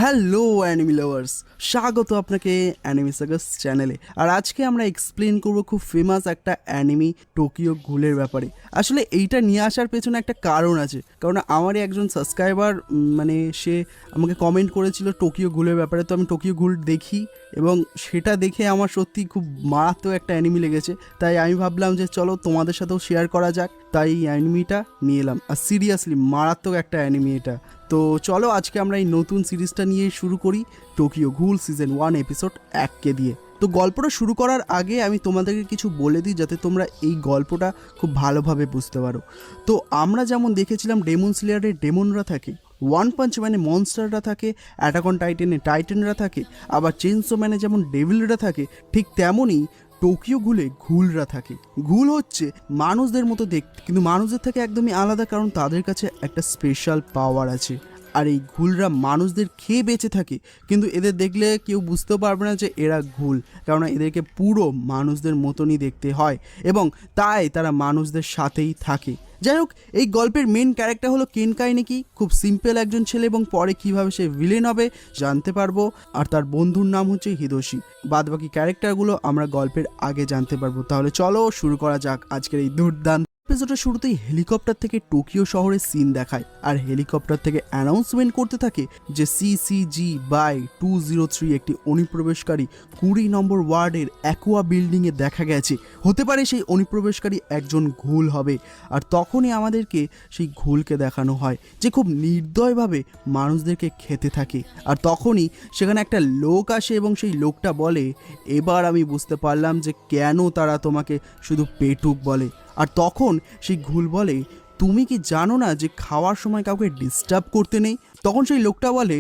Hello enemy lovers, স্বাগত আপনাকে enemy sagas চ্যানেলে। আর আজকে আমরা এক্সপ্লেন করব খুব ফেমাস একটা অ্যানিমি টোকিও ঘুলের ব্যাপারে। আসলে এইটা নিয়ে আসার পেছনে একটা কারণ আছে, কারণ আমারই একজন সাবস্ক্রাইবার সে আমাকে কমেন্ট করেছিল টোকিও ঘুলের ব্যাপারে। তো আমি টোকিও ঘুল দেখি এবং সেটা দেখে আমার সত্যি খুব মারাত্মক একটা অ্যানিমি লেগেছে। তাই আমি ভাবলাম যে চলো তোমাদের সাথেও শেয়ার করা যাক, তাই এই অ্যানিমিটা নিয়ে এলাম। আর সিরিয়াসলি মারাত্মক একটা অ্যানিমি এটা। তো চলো আজকে আমরা এই নতুন সিরিজটা নিয়ে শুরু করি, টোকিও ঘুল সিজন 1 এপিসোড 1 দিয়ে। তো গল্পটা শুরু করার আগে আমি তোমাদেরকে কিছু বলে দিই যাতে তোমরা এই গল্পটা খুব ভালোভাবে বুঝতে পারো। তো আমরা যেমন দেখেছিলাম ডেমন স্লেয়ারে ডেমনরা থাকে, ওয়ান পাঞ্চ ম্যানে মনস্টাররা থাকে, অ্যাটাক অন টাইটেনে টাইটেনরা থাকে, আবার চেইনসো ম্যানে যেমন ডেভিলরা থাকে, ঠিক তেমনই টোকিও ঘুলে ঘুলরা থাকে। ঘুল হচ্ছে মানুষদের মতো দেখতে, কিন্তু মানুষদের থেকে একদমই আলাদা, কারণ তাদের কাছে একটা স্পেশাল পাওয়ার আছে। আর এই ঘুলরা মানুষদের খেয়ে বেঁচে থাকে, কিন্তু এদের দেখলে কেউ বুঝতেও পারবে না যে এরা ঘুল, কারণ এদেরকে পুরো মানুষদের মতনই দেখতে হয় এবং তাই তারা মানুষদের সাথেই থাকে। যাই হোক, এই গল্পের মেন ক্যারেক্টার হলো কেনকাই নাকি, খুব সিম্পল একজন ছেলে, এবং পরে কিভাবে সে ভিলেন হবে জানতে পারবো। আর তার বন্ধুর নাম হচ্ছে হিদোশি। বাদবাকি ক্যারেক্টারগুলো আমরা গল্পের আগে জানতে পারবো। তাহলে চলো শুরু করা যাক আজকের এই দুর্দান্ত এপিসোডের শুরুতেই হেলিকপ্টার থেকে টোকিও শহরের সিন দেখায়, আর হেলিকপ্টার থেকে অ্যানাউন্সমেন্ট করতে থাকে যে CCG/203 একটি অনুপ্রবেশকারী 20 নম্বর ওয়ার্ডের অ্যাকুয়া বিল্ডিংয়ে দেখা গেছে। হতে পারে সেই অনুপ্রবেশকারী একজন ঘুল হবে। আর তখনই আমাদেরকে সেই ঘুলকে দেখানো হয় যে খুব নির্দয়ভাবে মানুষদেরকে খেতে থাকে। আর তখনই সেখানে একটা লোক আসে এবং সেই লোকটা বলে, এবার আমি বুঝতে পারলাম যে কেন তারা তোমাকে শুধু পেটুক বলে। আর তখন সেই ঘুল বলে, তুমি কি জানো না যে খাওয়ার সময় কাউকে ডিস্টার্ব করতে নেই? তখন সেই লোকটা বলে,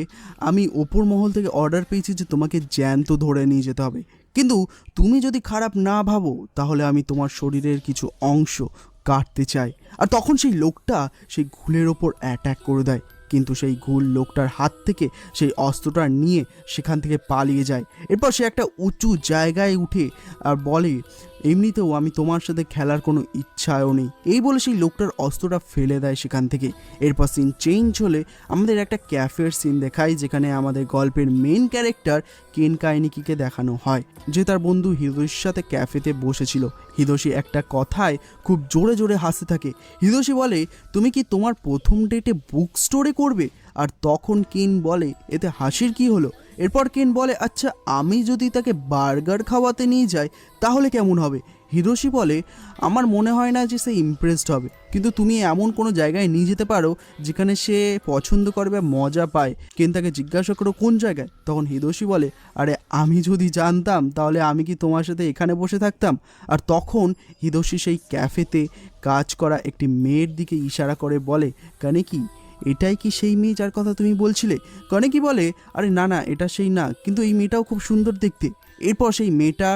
আমি ওপর মহল থেকে অর্ডার পেয়েছি যে তোমাকে জ্যান্ত ধরে নিয়ে যেতে হবে, কিন্তু তুমি যদি খারাপ না ভাবো তাহলে আমি তোমার শরীরের কিছু অংশ কাটতে চাই। আর তখন সেই লোকটা সেই ঘুলের ওপর অ্যাটাক করে দেয়, কিন্তু সেই ঘুল লোকটার হাত থেকে সেই অস্ত্রটা নিয়ে সেখান থেকে পালিয়ে যায়। এরপর সে একটা উঁচু জায়গায় উঠে আর বলে, এমনিতেও আমি তোমার সাথে খেলার কোনো ইচ্ছাও নেই। এই বলে সেই লোকটার অস্ত্রটা ফেলে দেয় সেখান থেকে। এরপর সিন চেঞ্জ হলে আমাদের একটা ক্যাফের সিন দেখায়, যেখানে আমাদের গল্পের মেন ক্যারেক্টার কেনকাইনিকিকে দেখানো হয় যে তার বন্ধু হিদোশির সাথে ক্যাফেতে বসেছিল। হিদোশি একটা কথায় খুব জোরে জোরে হাসতে থাকে। হিদোশি বলে, তুমি কি তোমার প্রথম ডেটে বুক স্টোরে করবে? আর তখন কেন বলে, এতে হাসির কি হলো? এরপর কেন বলে, আচ্ছা আমি যদি তাকে বার্গার খাওয়াতে নিয়ে যাই তাহলে কেমন হবে? হিদোশি বলে, আমার মনে হয় না যে সে ইমপ্রেসড হবে, কিন্তু তুমি এমন কোনো জায়গায় নিয়ে যেতে পারো যেখানে সে পছন্দ করবে, মজা পায়। কেন তাকে জিজ্ঞাসা করো কোন জায়গায়? তখন হিদোশি বলে, আরে আমি যদি জানতাম তাহলে আমি কি তোমার সাথে এখানে বসে থাকতাম? আর তখন হিদোশি সেই ক্যাফেতে কাজ করা একটি মেয়ের দিকে ইশারা করে বলে, কানেকি এটাই কি সেই মেয়ে যার কথা তুমি বলছিলে? কানেকি বলে, আরে না না, এটা সেই না, কিন্তু এই মেয়েটাও খুব সুন্দর দেখতে। এরপর সেই মেয়েটা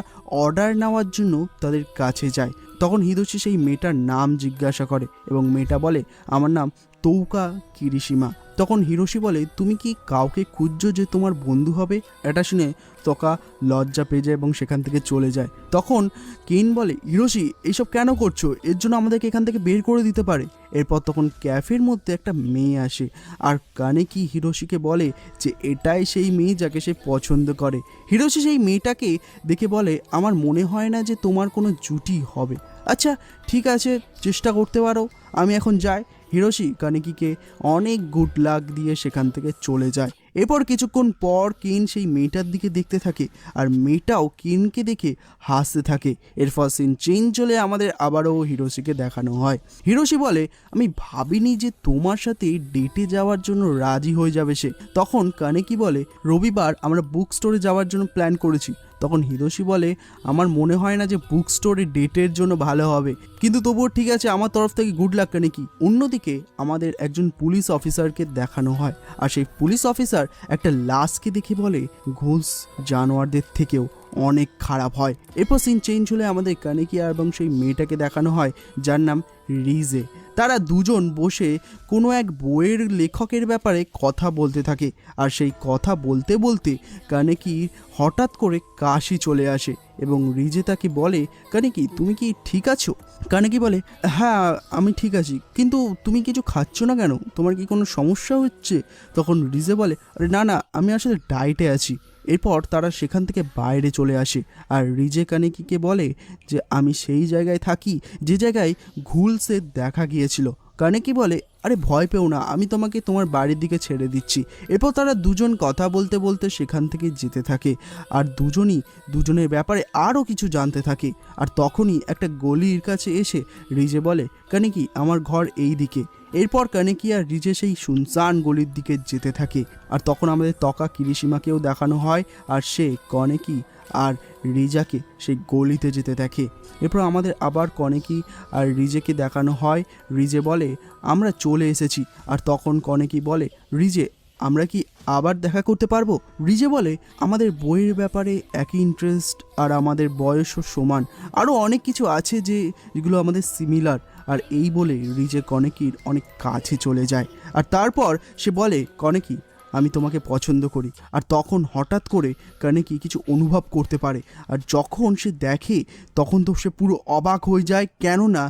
অর্ডার নেওয়ার জন্য তাদের কাছে যায়। তখন হিদোশি সেই মেয়েটার নাম জিজ্ঞাসা করে এবং মেয়েটা বলে, আমার নাম তৌকা কিরিশিমা। তখন হিরোশি বলে, তুমি কি কাউকে খুঁজছো যে তোমার বন্ধু হবে? এটা শুনে তোকা লজ্জা পেয়ে যায় এবং সেখান থেকে চলে যায়। তখন কেন বলে, হিরোশি এইসব কেন করছো? এর জন্য আমাদেরকে এখান থেকে বের করে দিতে পারে। এরপর তখন ক্যাফের মধ্যে একটা মেয়ে আসে, আর কানেকি হিরোশিকে বলে যে এটাই সেই মেয়ে যাকে সে পছন্দ করে। হিরোশি সেই মেয়েটাকে দেখে বলে, আমার মনে হয় না যে তোমার কোনো জুটি হবে। আচ্ছা ঠিক আছে, চেষ্টা করতে পারো, আমি এখন যাই। হিরোশি কানেকিকে অনেক গুড লাক দিয়ে সেখান থেকে চলে যায়। এরপর কিছুক্ষণ পর কেন সেই মেয়েটার দিকে দেখতে থাকে, আর মেয়েটাও কেনকে দেখে হাসতে থাকে। এরপর সিন চেঞ্জ হলে আমাদের আবারও হিরোশিকে দেখানো হয়। হিরোশি বলে, আমি ভাবিনি যে তোমার সাথে ডেটে যাওয়ার জন্য রাজি হয়ে যাবে সে। তখন কানেকি বলে, রবিবার আমরা বুক স্টোরে যাওয়ার জন্য প্ল্যান করেছি। তখন হিরোশি বলে, আমার মনে হয় না যে বুক স্টোরে ডেটের জন্য ভালো হবে, কিন্তু তবুও ঠিক আছে, আমার তরফ থেকে গুড লাক কানেকি। অন্যদিকে আমাদের একজন পুলিশ অফিসারকে দেখানো হয়, আর সেই পুলিশ অফিসার একটা লাশকে দেখে বলে, ঘুষ জানোয়ারদের থেকেও অনেক খারাপ হয়। এরপর সিন চেঞ্জ হলে আমাদের কানেকি এবং সেই মেয়েটাকে দেখানো হয় যার নাম রিজে। তারা দুজন বসে কোনো এক বইয়ের লেখকের ব্যাপারে কথা বলতে থাকে, আর সেই কথা বলতে বলতে কানেকি হঠাৎ করে কাশি চলে আসে এবং রিজে তাকে বলে, কানেকি তুমি কি ঠিক আছো? কানেকি বলে, হ্যাঁ আমি ঠিক আছি, কিন্তু তুমি কিছু খাচ্ছ না কেন? তোমার কি কোনো সমস্যা হচ্ছে? তখন রিজে বলে, আরে না না, আমি আসলে ডায়েটে আছি। এরপর তারা সেখান থেকে বাইরে চলে আসে আর রিজে কানেকিকে বলে যে আমি সেই জায়গায় থাকি যে জায়গায় ঘুলসে দেখা গিয়েছিল। কানেকি বলে, আরে ভয় পেও না, আমি তোমাকে তোমার বাড়ির দিকে ছেড়ে দিচ্ছি। এরপর তারা দুজন কথা বলতে বলতে সেখান থেকে যেতে থাকে আর দুজনই দুজনের ব্যাপারে আরও কিছু জানতে থাকে। আর তখনই একটা গলির কাছে এসে রিজে বলে, কানেকি আমার ঘর এই দিকে। এরপর কানেকি আর রিজে সেই শুনসান গলির দিকে যেতে থাকে। আর তখন আমাদের তকা কিরিশিমাকেও দেখানো হয় আর সে কানেকি আর রিজাকে সেই গলিতে যেতে দেখে। এরপর আমাদের আবার কানেকি আর রিজেকে দেখানো হয়। রিজে বলে, আমরা চলে এসেছি। আর তখন কানেকি বলে, রিজে আমরা কি আবার দেখা করতে পারবো? রিজে বলে, আমাদের বইয়ের ব্যাপারে একই ইন্টারেস্ট আর আমাদের বয়সও সমান, আরও অনেক কিছু আছে যেগুলো আমাদের সিমিলার। আর এই বলে রিজে কানেকির অনেক কাছে চলে যায় আর তারপর সে বলে, কানেকি আমি তোমাকে পছন্দ করি। আর তখন হঠাৎ করে কানেকি কিছু অনুভব করতে পারে আর যখন সে দেখে তখন তো সে পুরো অবাক হয়ে যায়, কেননা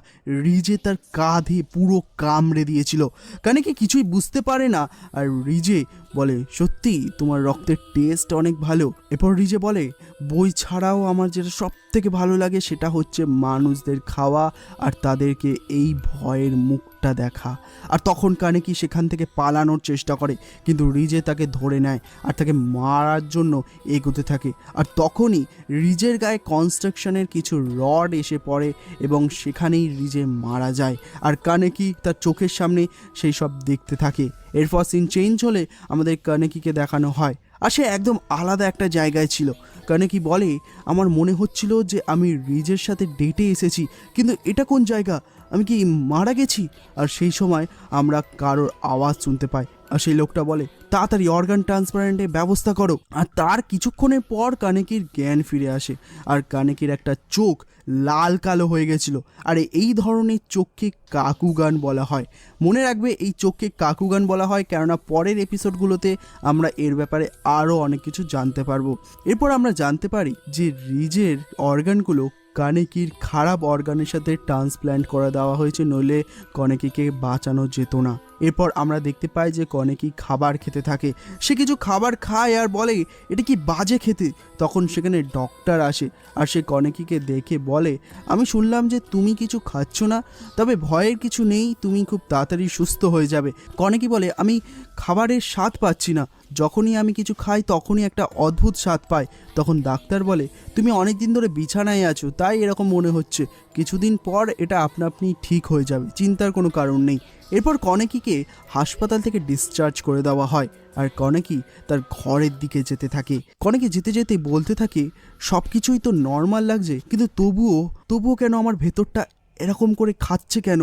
রিজে তার কাঁধে পুরো কামড়ে দিয়েছিল। কানেকি কিছুই বুঝতে পারে না আর রিজে বলে, সত্যি তোমার রক্তের টেস্ট অনেক ভালো। এরপর রিজে বলে, বই ছাড়াও আমার যেটা সব থেকে ভালো লাগে সেটা হচ্ছে মানুষদের খাওয়া আর তাদেরকে এই ভয়ের মুখটা দেখা। আর তখন কানেকি সেখান থেকে পালানোর চেষ্টা করে, কিন্তু রিজে তাকে ধরে নেয় আর তাকে মারার জন্য এগোতে থাকে। আর তখনই রিজের গায়ে কনস্ট্রাকশনের কিছু রড এসে পড়ে এবং সেখানেই রিজে মারা যায়। আর কানেকি তার চোখের সামনে সেই সব দেখতে থাকে। এরপর সিন চেঞ্জ হলে আমাদের কানেকিকে দেখানো হয় আর সে একদম আলাদা একটা জায়গায় ছিল। কানেকি বলে, আমার মনে হচ্ছিল যে আমি রিজের সাথে ডেটে এসেছি, কিন্তু এটা কোন জায়গা? আমি কি মারা গেছি? আর সেই সময় আমরা কারোর আওয়াজ শুনতে পাই আর সেই লোকটা বলে, তাড়াতাড়ি অর্গান ট্রান্সপ্লান্টের ব্যবস্থা করো। আর তার কিছুক্ষণের পর কানেকির জ্ঞান ফিরে আসে আর কানেকির একটা চোখ লাল কালো হয়ে গেছিল। আর এই ধরনের চোখকে কাকুগান বলা হয়। মনে রাখবে এই চোখকে কাকুগান বলা হয়, কেননা পরের এপিসোডগুলোতে আমরা এর ব্যাপারে আরও অনেক কিছু জানতে পারবো। এরপর আমরা জানতে পারি যে রিজের অর্গানগুলো কানেকির খারাপ অর্গানের সাথে ট্রান্সপ্ল্যান্ট করে দেওয়া হয়েছে, নইলে কানেকিকে বাঁচানো যেত না। এরপর আমরা দেখতে পাই যে কানেকি খাবার খেতে থাকে। সে কিছু খাবার খায় আর বলে, এটা কি বাজে খেতে। তখন সেখানে ডক্টর আসে আর সে কানেকিকে দেখে বলে, আমি শুনলাম যে তুমি কিছু খাচ্ছ না, তবে ভয়ের কিছু নেই, তুমি খুব তাড়াতাড়ি সুস্থ হয়ে যাবে। কানেকি বলে, আমি খাবারের স্বাদ পাচ্ছি না, যখনই আমি কিছু খাই তখনই একটা অদ্ভুত স্বাদ পাই। তখন ডাক্তার বলে, তুমি অনেক দিন ধরে বিছানায় আছো তাই এরকম মনে হচ্ছে, কিছুদিন পর এটা আপনা আপনি ঠিক হয়ে যাবে, চিন্তার কোনো কারণ নেই। এরপর কানেকিকে হাসপাতাল থেকে ডিসচার্জ করে দেওয়া হয় আর কানেকি তার ঘরের দিকে যেতে থাকে। কানেকি যেতে যেতে বলতে থাকে, সব কিছুই তো নর্মাল লাগছে, কিন্তু তবুও কেন আমার ভেতরটা এরকম করে খাচ্ছে কেন?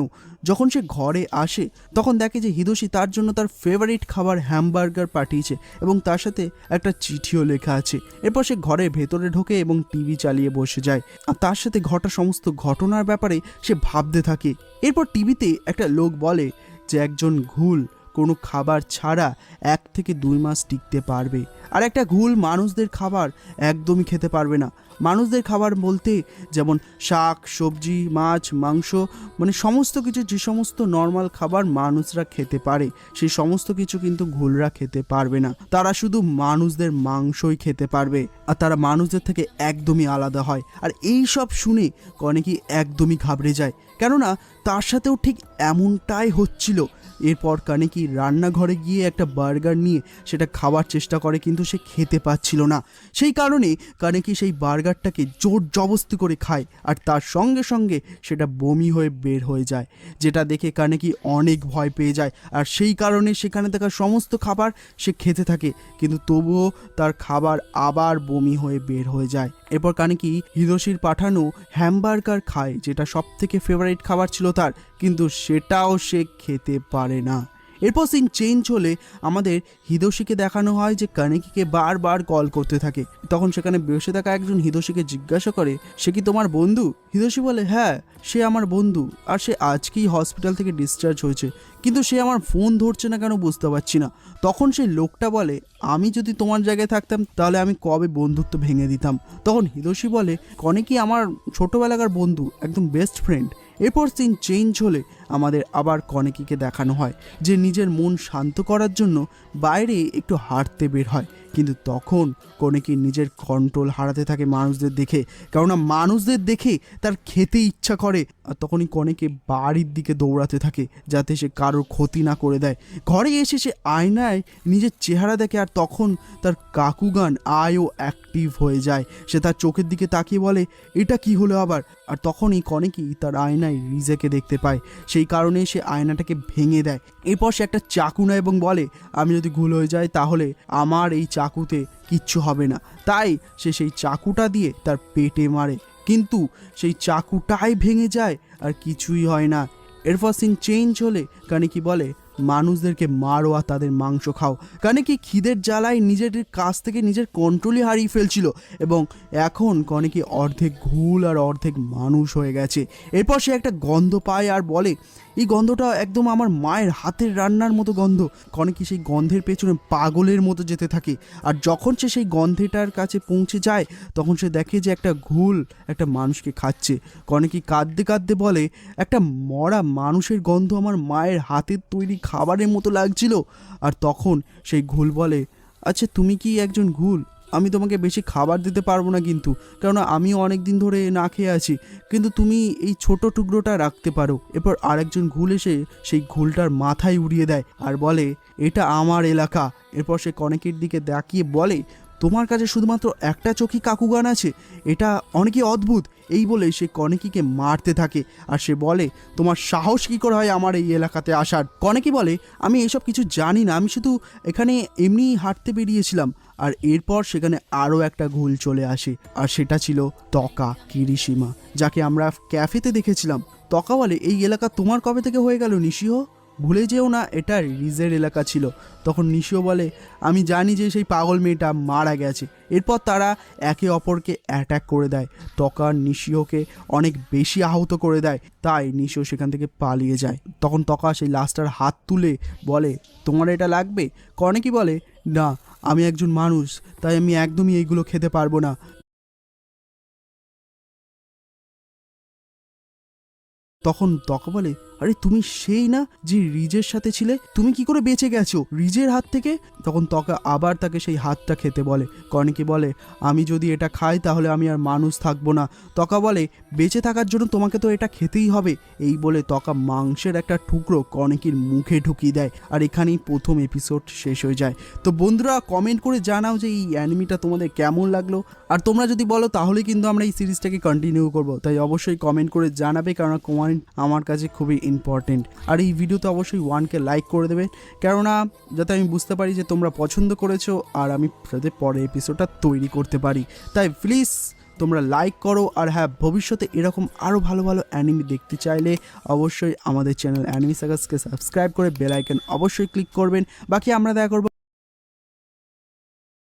যখন সে ঘরে আসে তখন দেখে যে হিদোশি তার জন্য তার ফেভারিট খাবার হ্যামবার্গার পাঠিয়েছে এবং তার সাথে একটা চিঠিও লেখা আছে। এরপর সে ঘরের ভেতরে ঢোকে এবং টিভি চালিয়ে বসে যায় আর তার সাথে ঘটা সমস্ত ঘটনার ব্যাপারে সে ভাবতে থাকে। এরপর টিভিতে একটা লোক বলে যে একজন ঘুল কোনো খাবার ছাড়া 1 থেকে 2 মাস টিকতে পারবে, আর একটা ঘুল মানুষদের খাবার একদমই খেতে পারবে না। মানুষদের খাবার বলতে যেমন শাক সবজি মাছ মাংস, মানে সমস্ত কিছু, যে সমস্ত নর্মাল খাবার মানুষরা খেতে পারে সেই সমস্ত কিছু কিন্তু ঘুলরা খেতে পারবে না। তারা শুধু মানুষদের মাংসই খেতে পারবে আর তারা মানুষদের থেকে একদমই আলাদা হয়। আর এই সব শুনে কানেকি একদমই ঘাবড়ে যায়, কেননা তার সাথেও ঠিক এমনটাই হচ্ছিল। এরপর কানেকি রান্নাঘরে গিয়ে একটা বার্গার নিয়ে সেটা খাওয়ার চেষ্টা করে, কিন্তু সে খেতে পাচ্ছিল না। সেই কারণে কানেকি সেই বার্গারটাকে জোর জবস্তি করে খায় আর তার সঙ্গে সঙ্গে সেটা বমি হয়ে বের হয়ে যায়, যেটা দেখে কানেকি অনেক ভয় পেয়ে যায়। আর সেই কারণে সেখানে থাকা সমস্ত খাবার সে খেতে থাকে, কিন্তু তবুও তার খাবার আবার বমি হয়ে বের হয়ে যায়। এরপর কানেকি হিদোশির পাঠানো হ্যামবার্গার খায়, যেটা সব থেকে ফেভারিট খাবার ছিল তার, কিন্তু সেটাও সে খেতে পারে না। এরপর সিন চেঞ্জ হলে আমাদের হিদোশিকে দেখানো হয় যে কানেকিকে বারবার কল করতে থাকে। তখন সেখানে বসে থাকা একজন হিদোশিকে জিজ্ঞাসা করে, সে কি তোমার বন্ধু? হিদোশি বলে, হ্যাঁ সে আমার বন্ধু, আর সে আজকেই হসপিটাল থেকে ডিসচার্জ হয়েছে, কিন্তু সে আমার ফোন ধরছে না কেন বুঝতে পারছি না। তখন সেই লোকটা বলে, আমি যদি তোমার জায়গায় থাকতাম তাহলে আমি কবে বন্ধুত্ব ভেঙে দিতাম। তখন হিদোশি বলে, কানেকি আমার ছোটোবেলাকার বন্ধু, একদম বেস্ট ফ্রেন্ড। এরপর সিন চেঞ্জ হলে আমাদের আবার কানেকিকে দেখানো হয় যে নিজের মন শান্ত করার জন্য বাইরে একটু হাঁটতে বের হয়, কিন্তু তখন কানেকি নিজের কন্ট্রোল হারাতে থাকে মানুষদের দেখে, কেননা মানুষদের দেখে তার খেতে ইচ্ছা করে। আর তখনই কানেকি বাড়ির দিকে দৌড়াতে থাকে যাতে সে কারোর ক্ষতি না করে দেয়। ঘরে এসে সে আয়নায় নিজের চেহারা দেখে, আর তখন তার কাকুগান আয়ও অ্যাক্টিভ হয়ে যায়। সে তার চোখের দিকে তাকিয়ে বলে, এটা কি হলো আবার? আর তখনই কানেকি তার আয়নায় রিজেকে দেখতে পায়, সেই কারণে সে আয়নাটাকে ভেঙে দেয়। এরপর সে একটা চাকু নেয় এবং বলে, আমি যদি ভুল হয়ে যায় তাহলে আমার এই চাকুতে কিচ্ছু হবে না। তাই সে সেই চাকুটা দিয়ে তার পেটে মারে, কিন্তু সেই চাকুটাই ভেঙে যায় আর কিছুই হয় না। এরপর সিন চেঞ্জ হলে কানেকি বলে, মানুষদেরকে মারো আর তাদের মাংস খাও। কানেকি খিদের জ্বালায় নিজের কাছ থেকে নিজের কন্ট্রোলই হারিয়ে ফেলছিল, এবং এখন কানেকি অর্ধেক ঘুল আর অর্ধেক মানুষ হয়ে গেছে। এরপর সে একটা গন্ধ পায় আর বলে, এই গন্ধটা একদম আমার মায়ের হাতের রান্নার মতো গন্ধ। কানেকি সেই গন্ধের পেছনে পাগলের মতো যেতে থাকে, আর যখন সে সেই গন্ধেটার কাছে পৌঁছে যায় তখন সে দেখে যে একটা ঘুল একটা মানুষকে খাচ্ছে। কানেকি কাঁদতে কাঁদতে বলে, একটা মরা মানুষের গন্ধ আমার মায়ের হাতের তৈরি খাবারের মতো লাগছিল। আর তখন সেই ঘুল বলে, আচ্ছা তুমি কি একজন ঘুল? আমি তোমাকে বেশি খাবার দিতে পারবো না, কিন্তু কেননা আমিও অনেক দিন ধরে না খেয়ে আছি, কিন্তু তুমি এই ছোট টুকরোটা রাখতে পারো। এরপর আরেকজন ঘুল এসে সেই ঘুলটার মাথায় উড়িয়ে দেয় আর বলে, এটা আমার এলাকা। এরপর সে কানেকির দিকে তাকিয়ে বলে, তোমার কাছে শুধুমাত্র একটা চোখই কাকুগান আছে, এটা অনেকই অদ্ভুত। এই বলে সে কানেকিকে মারতে থাকে, আর সে বলে, তোমার সাহস কী করে হয় আমার এই এলাকাতে আসার? কানেকি বলে, আমি এইসব কিছু জানি না, আমি শুধু এখানে এমনি হাঁটতে বেরিয়েছিলাম। আর এরপর সেখানে আরও একটা ঘুল চলে আসে, আর সেটা ছিল তকা কিরিশিমা, যাকে আমরা ক্যাফেতে দেখেছিলাম। তকা বলে, এই এলাকা তোমার কবে থেকে হয়ে গেল নিশিও? ভুলে যেও না এটা রিজের এলাকা ছিল। তখন নিশিও বলে, আমি জানি যে সেই পাগল মেয়েটা মারা গেছে। এরপর তারা একে অপরকে অ্যাটাক করে দেয়। তকা নিশিওকে অনেক বেশি আহত করে দেয়, তাই নিশিও সেখান থেকে পালিয়ে যায়। তখন তকা সেই লাশটার হাত তুলে বলে, তোমার এটা লাগবে? কানেকি বলে, না আমি একজন মানুষ, তাই আমি একদমই এইগুলো খেতে পারবো না। তখন তকা বলে, আরে তুমি সেই না যে রিজের সাথে ছিলে? তুমি কি করে বেঁচে গেছো রিজের হাত থেকে? তখন তকা আবার তাকে সেই হাতটা খেতে বলে। কানেকি বলে, আমি যদি এটা খাই তাহলে আমি আর মানুষ থাকবো না। তকা বলে, বেঁচে থাকার জন্য তোমাকে তো এটা খেতেই হবে। এই বলে তকা মাংসের একটা টুকরো কানেকির মুখে ঢুকিয়ে দেয়, আর এখানেই প্রথম এপিসোড শেষ হয়ে যায়। তো বন্ধুরা কমেন্ট করে জানাও যে এই অ্যানিমিটা তোমাদের কেমন লাগলো, আর তোমরা যদি বলো তাহলে কিন্তু আমরা এই সিরিজটাকে কন্টিনিউ করবো। তাই অবশ্যই কমেন্ট করে জানাবে, কারণ কমেন্ট আমার কাছে খুবই ইম্পর্টেন্ট। আর এই ভিডিওতে অবশ্যই 1K লাইক করে দেবে, কেননা যাতে আমি বুঝতে পারি যে তোমরা পছন্দ করেছো আর আমি যাতে পরে এপিসোডটা তৈরি করতে পারি। তাই প্লিজ তোমরা লাইক করো। আর হ্যাঁ, ভবিষ্যতে এরকম আরও ভালো ভালো অ্যানিমি দেখতে চাইলে অবশ্যই আমাদের চ্যানেল অ্যানিমি সাগাসকে সাবস্ক্রাইব করে বেল আইকন অবশ্যই ক্লিক করবেন। বাকি আমরা দেখা করবো